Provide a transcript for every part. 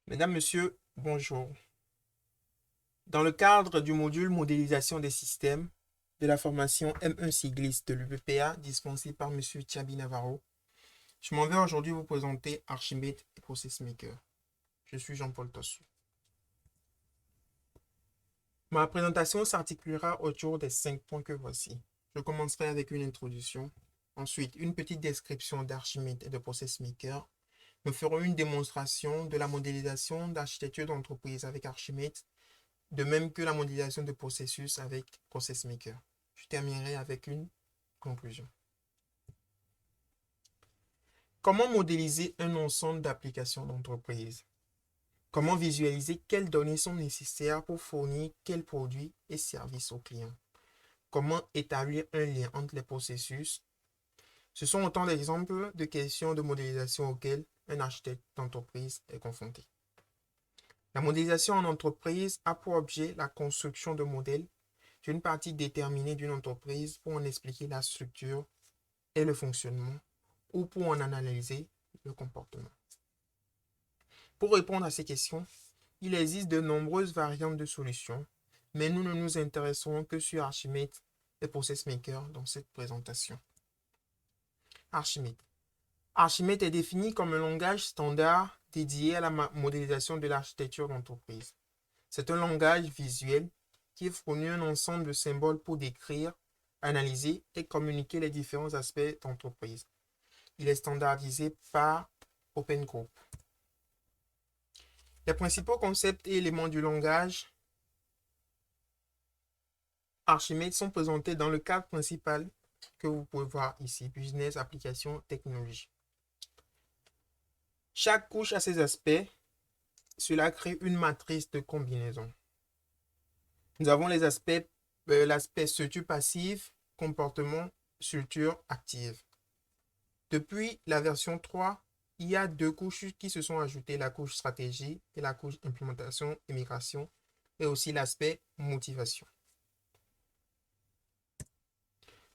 Mesdames, Messieurs, bonjour. Dans le cadre du module modélisation des systèmes de la formation M1 cycliste de l'UPPA dispensée par M. Tchabi Navarro, je m'en vais aujourd'hui vous présenter Archimède et Process Maker. Je suis Jean-Paul Tossou. Ma présentation s'articulera autour des 5 points que voici. Je commencerai avec une introduction, ensuite une petite description d'Archimède et de Process Maker. Nous ferons une démonstration de la modélisation d'architecture d'entreprise avec Archimède, de même que la modélisation de processus avec Process Maker. Je terminerai avec une conclusion. Comment modéliser un ensemble d'applications d'entreprise? Comment visualiser quelles données sont nécessaires pour fournir quels produits et services aux clients? Comment établir un lien entre les processus? Ce sont autant d'exemples de questions de modélisation auxquelles un architecte d'entreprise est confronté. La modélisation en entreprise a pour objet la construction de modèles d'une partie déterminée d'une entreprise pour en expliquer la structure et le fonctionnement ou pour en analyser le comportement. Pour répondre à ces questions, il existe de nombreuses variantes de solutions, mais nous ne nous intéresserons que sur Archimède et Process Maker dans cette présentation. Archimède. Archimède est défini comme un langage standard dédié à la modélisation de l'architecture d'entreprise. C'est un langage visuel qui fournit un ensemble de symboles pour décrire, analyser et communiquer les différents aspects d'entreprise. Il est standardisé par Open Group. Les principaux concepts et éléments du langage Archimède sont présentés dans le cadre principal que vous pouvez voir ici, Business, Application, Technologie. Chaque couche a ses aspects. Cela crée une matrice de combinaison. Nous avons les aspects, l'aspect structure passive, comportement, structure active. Depuis la version 3, il y a deux couches qui se sont ajoutées, la couche stratégie et la couche implémentation et migration, et aussi l'aspect motivation.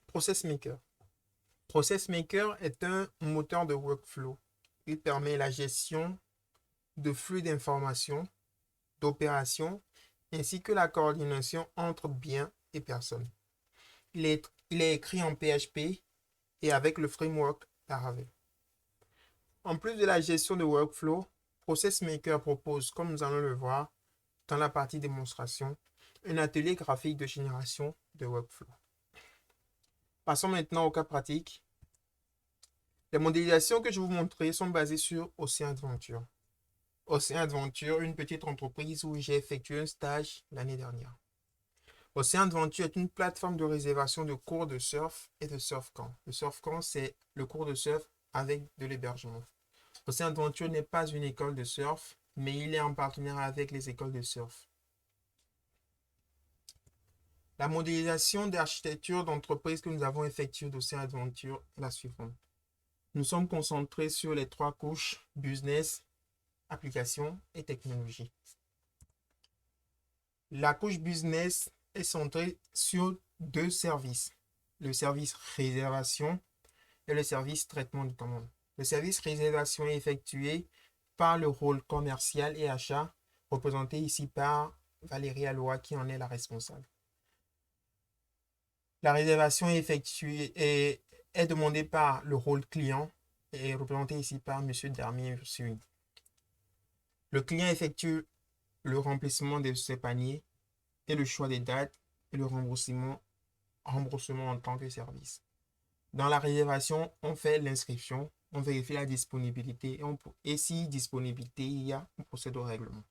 Process Maker. Process Maker est un moteur de workflow. Il permet la gestion de flux d'informations, d'opérations, ainsi que la coordination entre biens et personnes. Il est écrit en PHP et avec le framework Laravel. En plus de la gestion de workflow, Process Maker propose, comme nous allons le voir dans la partie démonstration, un atelier graphique de génération de workflow. Passons maintenant au cas pratique. Les modélisations que je vais vous montrer sont basées sur Océan Adventure. Océan Adventure, une petite entreprise où j'ai effectué un stage l'année dernière. Océan Adventure est une plateforme de réservation de cours de surf et de surf-camp. Le surf-camp, c'est le cours de surf avec de l'hébergement. Océan Adventure n'est pas une école de surf, mais il est en partenariat avec les écoles de surf. La modélisation d'architecture d'entreprise que nous avons effectuée d'Océan Adventure est la suivante. Nous sommes concentrés sur les trois couches business, application et technologie. La couche business est centrée sur deux services, le service réservation et le service traitement de commande. Le service réservation est effectué par le rôle commercial et achat, représenté ici par Valérie Alois qui en est la responsable. La réservation est effectuée et est demandée par le rôle client et représenté ici par M. Dermier Ursui. Le client effectue le remplissement de ses paniers et le choix des dates et le remboursement en tant que service. Dans la réservation, on fait l'inscription, on vérifie la disponibilité et si disponibilité il y a, on procède au règlement.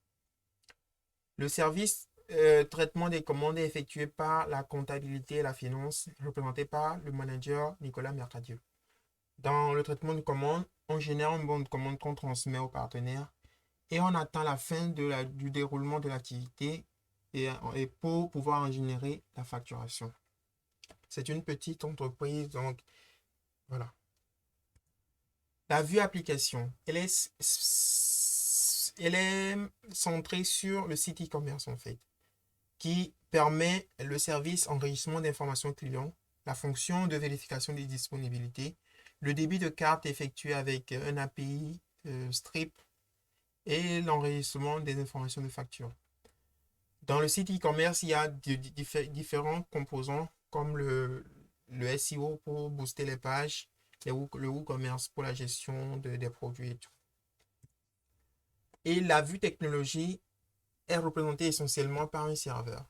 Le service traitement des commandes est effectué par la comptabilité et la finance, représenté par le manager Nicolas Mercadieu. Dans le traitement de commandes, on génère un bon de commande qu'on transmet au partenaire et on attend la fin du déroulement de l'activité et pour pouvoir en générer la facturation. C'est une petite entreprise, donc voilà. La vue application, elle est centrée sur le site e-commerce en fait, qui permet le service enregistrement d'informations clients, la fonction de vérification des disponibilités, le débit de carte effectué avec un API Strip et l'enregistrement des informations de facture. Dans le site e-commerce, il y a différents composants comme le SEO pour booster les pages, le WooCommerce pour la gestion des produits et tout. Et la vue technologie est représentée essentiellement par un serveur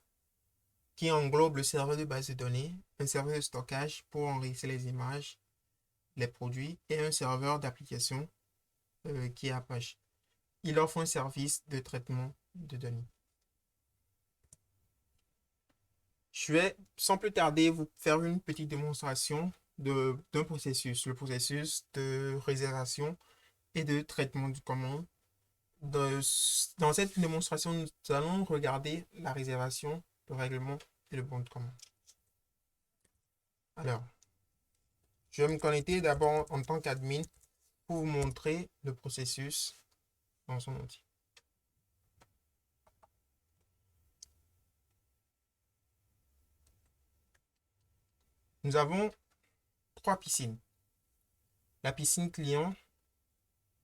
qui englobe le serveur de base de données, un serveur de stockage pour enregistrer les images, les produits et un serveur d'application qui est Apache. Il offre un service de traitement de données. Je vais sans plus tarder vous faire une petite démonstration d'un processus, le processus de réservation et de traitement de commande. Dans cette démonstration, nous allons regarder la réservation, le règlement et le bon de commande. Alors, je vais me connecter d'abord en tant qu'admin pour vous montrer le processus dans son outil. Nous avons 3 piscines. La piscine client,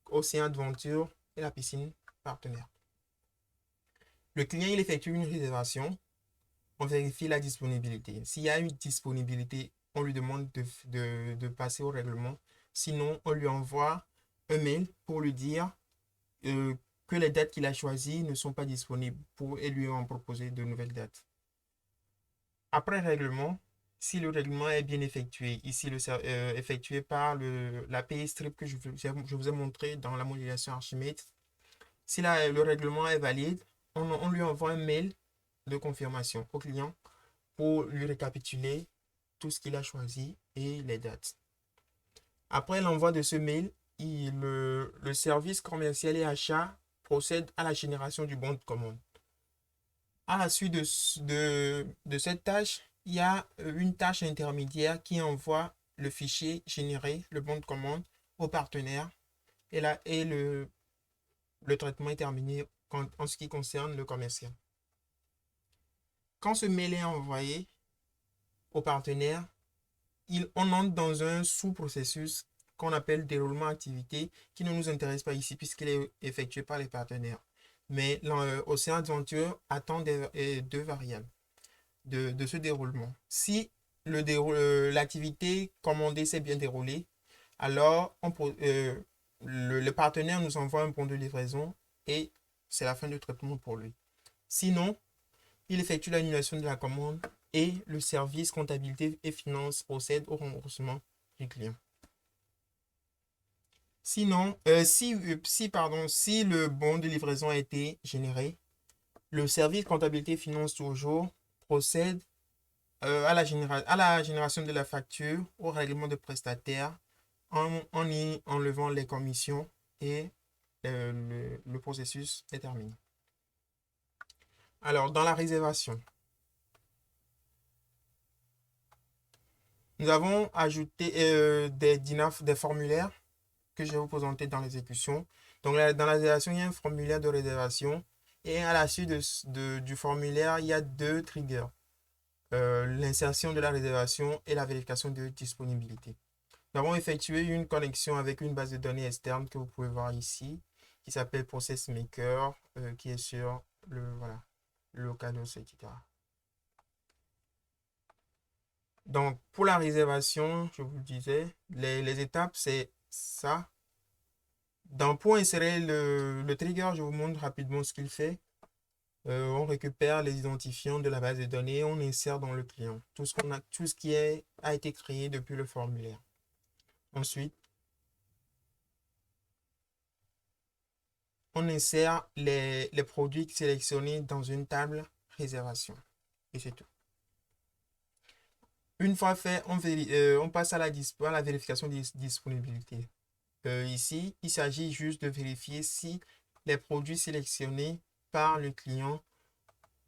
Océan Adventure et la piscine partenaire. Le client, il effectue une réservation. On vérifie la disponibilité. S'il y a une disponibilité, on lui demande de passer au règlement. Sinon, on lui envoie un mail pour lui dire que les dates qu'il a choisies ne sont pas disponibles et lui en proposer de nouvelles dates. Après règlement, si le règlement est bien effectué, ici effectué par l'API Strip que je vous ai montré dans la modélisation Archimate, si le règlement est valide, on lui envoie un mail de confirmation au client pour lui récapituler tout ce qu'il a choisi et les dates. Après l'envoi de ce mail, le service commercial et achat procède à la génération du bon de commande. À la suite de cette tâche, il y a une tâche intermédiaire qui envoie le fichier généré, le bon de commande, au partenaire et le traitement est terminé en ce qui concerne le commercial. Quand ce mail est envoyé au partenaire, on entre dans un sous-processus qu'on appelle déroulement activité qui ne nous intéresse pas ici puisqu'il est effectué par les partenaires. Mais Océan Adventure attend deux variables de ce déroulement. Si l'activité commandée s'est bien déroulée, alors le partenaire nous envoie un bon de livraison et c'est la fin du traitement pour lui. Sinon, il effectue l'annulation de la commande et le service comptabilité et finance procède au remboursement du client. Sinon, si le bon de livraison a été généré, le service comptabilité et finance toujours procède à la génération de la facture, au règlement de prestataire, en y enlevant les commissions et le processus est terminé. Alors, dans la réservation, nous avons ajouté des formulaires que je vais vous présenter dans l'exécution. Donc, dans la réservation, il y a un formulaire de réservation et à la suite du formulaire, il y a 2 triggers. L'insertion de la réservation et la vérification de disponibilité. Nous avons effectué une connexion avec une base de données externe que vous pouvez voir ici, qui s'appelle Process Maker, qui est sur le localhost, etc. Donc, pour la réservation, je vous le disais, les étapes, c'est ça. Pour insérer le trigger, je vous montre rapidement ce qu'il fait. On récupère les identifiants de la base de données, on insère dans le client tout ce qui a été créé depuis le formulaire. Ensuite, on insère les produits sélectionnés dans une table réservation. Et c'est tout. Une fois fait, on passe à la vérification de disponibilité. Ici, il s'agit juste de vérifier si les produits sélectionnés par le client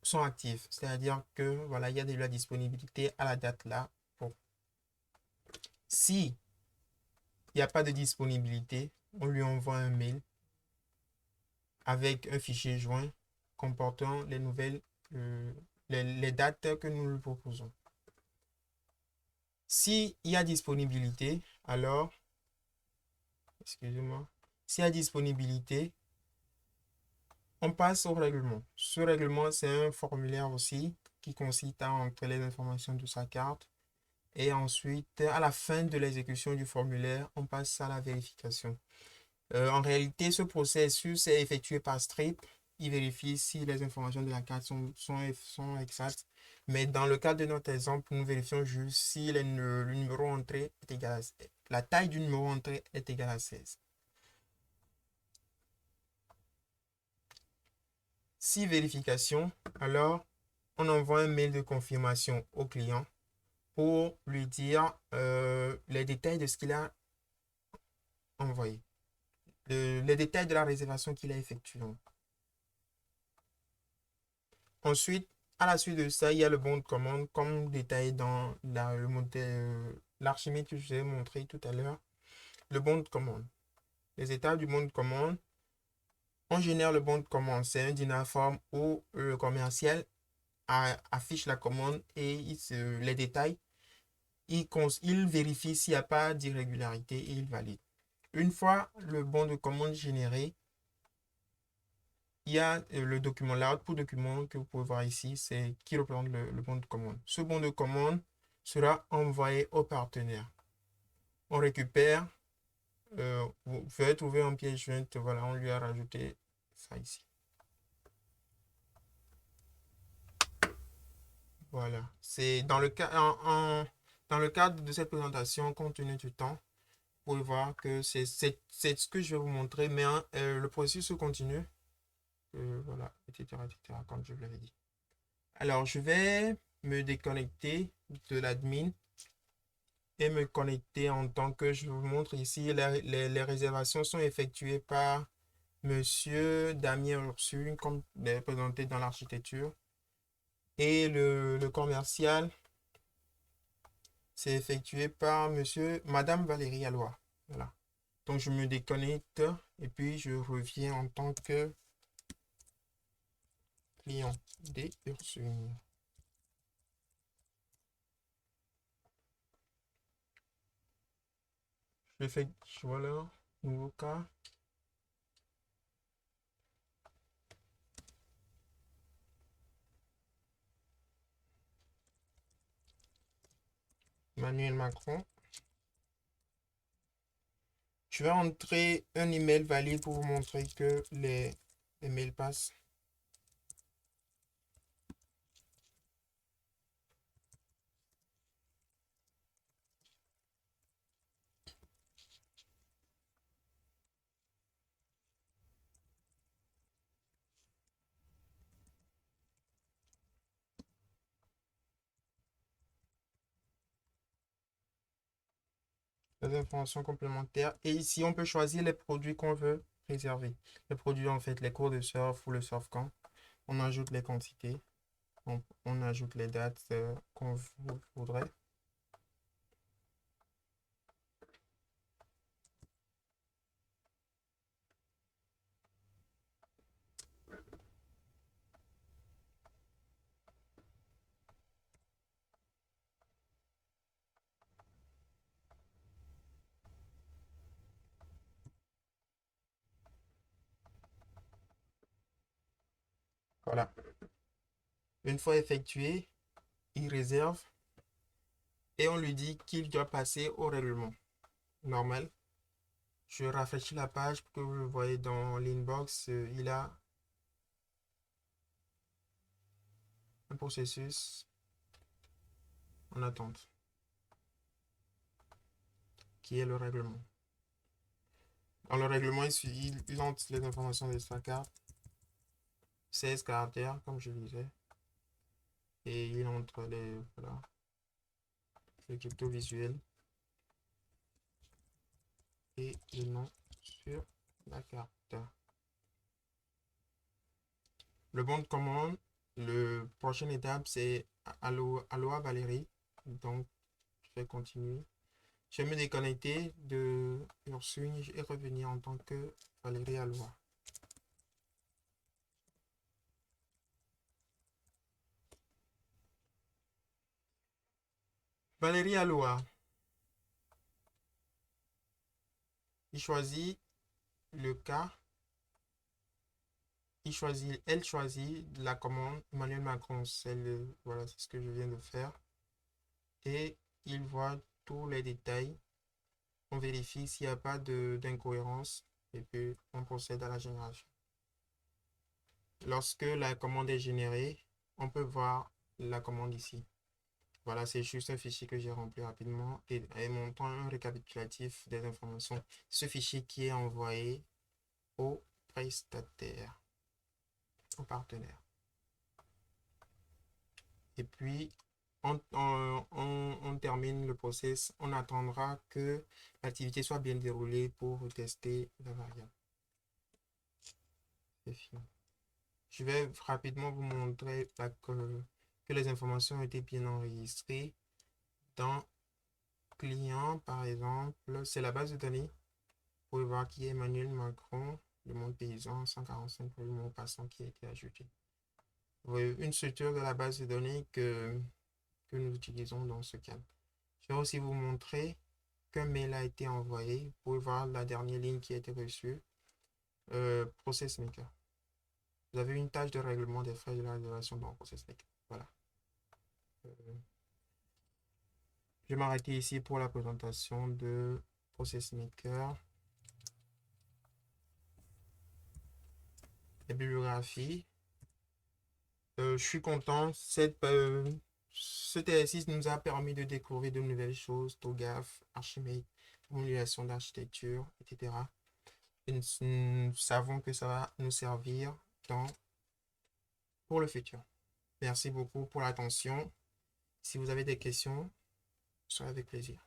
sont actifs. C'est-à-dire que voilà, il y a de la disponibilité à la date là. Bon. Si il n'y a pas de disponibilité, on lui envoie un mail avec un fichier joint comportant les nouvelles, les dates que nous lui proposons. S'il y a disponibilité, alors, excusez-moi, s'il y a disponibilité, On passe au règlement. Ce règlement, c'est un formulaire aussi qui consiste à entrer les informations de sa carte. Et ensuite, à la fin de l'exécution du formulaire, on passe à la vérification. En réalité, ce processus est effectué par Strip. Il vérifie si les informations de la carte sont exactes. Mais dans le cas de notre exemple, nous vérifions juste si le numéro entré est égal à, la taille du numéro entré est égale à 16. Si vérification, alors on envoie un mail de confirmation au client pour lui dire les détails de ce qu'il a envoyé, les détails de la réservation qu'il a effectuée. Ensuite, à la suite de ça, il y a le bon de commande comme détaillé dans le modèle, l'archimètre que je vous ai montré tout à l'heure. Le bon de commande. Les étapes du bon de commande. On génère le bon de commande. C'est un dynaforme où le commercial affiche la commande et les détails. Il vérifie s'il n'y a pas d'irrégularité et il valide. Une fois le bon de commande généré, il y a le document, l'output document que vous pouvez voir ici, c'est qui représente le bon de commande. Ce bon de commande sera envoyé au partenaire. On récupère, vous pouvez trouver en pièce jointe, voilà, on lui a rajouté ça ici. Voilà, c'est dans le cas, dans le cadre de cette présentation, compte tenu du temps, vous pouvez voir que c'est ce que je vais vous montrer, mais le processus continue. Voilà, etc., etc., comme je vous l'avais dit. Alors, je vais me déconnecter de l'admin et me connecter en tant que je vous montre ici. Les réservations sont effectuées par Monsieur Damien Ursule, comme présenté dans l'architecture. Et le commercial, c'est effectué par Madame Valérie Alloy. Voilà. Donc, je me déconnecte et puis je reviens en tant que client des Ursule. Je fais, voilà, nouveau cas. Emmanuel Macron. Je vais entrer un email valide pour vous montrer que les mails passent. Les informations complémentaires. Et ici, on peut choisir les produits qu'on veut réserver. Les produits, en fait, les cours de surf ou le surf camp. On ajoute les quantités. On ajoute les dates qu'on voudrait. Voilà. Une fois effectué, il réserve et on lui dit qu'il doit passer au règlement normal. Je rafraîchis la page pour que vous le voyez dans l'inbox. Il a un processus en attente qui est le règlement. Dans le règlement, il entre les informations de sa carte, 16 caractères, comme je disais, et il entre voilà, le crypto visuel et le nom sur la carte. Le bon de commande, le prochaine étape, c'est Aloha Valérie. Donc, je vais continuer. Je vais me déconnecter de Ursule et revenir en tant que Valérie Aloha. Valérie Aloha. Il choisit le cas elle choisit la commande Emmanuel Macron. Voilà, c'est ce que je viens de faire. Et il voit tous les détails. On vérifie s'il n'y a pas d'incohérence et puis on procède à la génération. Lorsque la commande est générée, on peut voir la commande ici. Voilà, c'est juste un fichier que j'ai rempli rapidement et montrant un récapitulatif des informations. Ce fichier qui est envoyé au prestataire, au partenaire. Et puis, on termine le process. On attendra que l'activité soit bien déroulée pour tester la variable. C'est fini. Je vais rapidement vous montrer que les informations ont été bien enregistrées dans client, par exemple. C'est la base de données. Vous pouvez voir qui est Emmanuel Macron, le monde paysan, 145 pour le mot passant qui a été ajouté. Vous voyez une structure de la base de données que nous utilisons dans ce cadre. Je vais aussi vous montrer qu'un mail a été envoyé. Vous pouvez voir la dernière ligne qui a été reçue. Process Maker. Vous avez une tâche de règlement des frais de la réservation dans Process Maker. Voilà. Je vais m'arrêter ici pour la présentation de Process Maker. La bibliographie. Je suis content. Cet exercice nous a permis de découvrir de nouvelles choses, TOGAF, Archimate, formulation d'architecture, etc. Et nous savons que ça va nous servir pour le futur. Merci beaucoup pour l'attention. Si vous avez des questions, ce sera avec plaisir.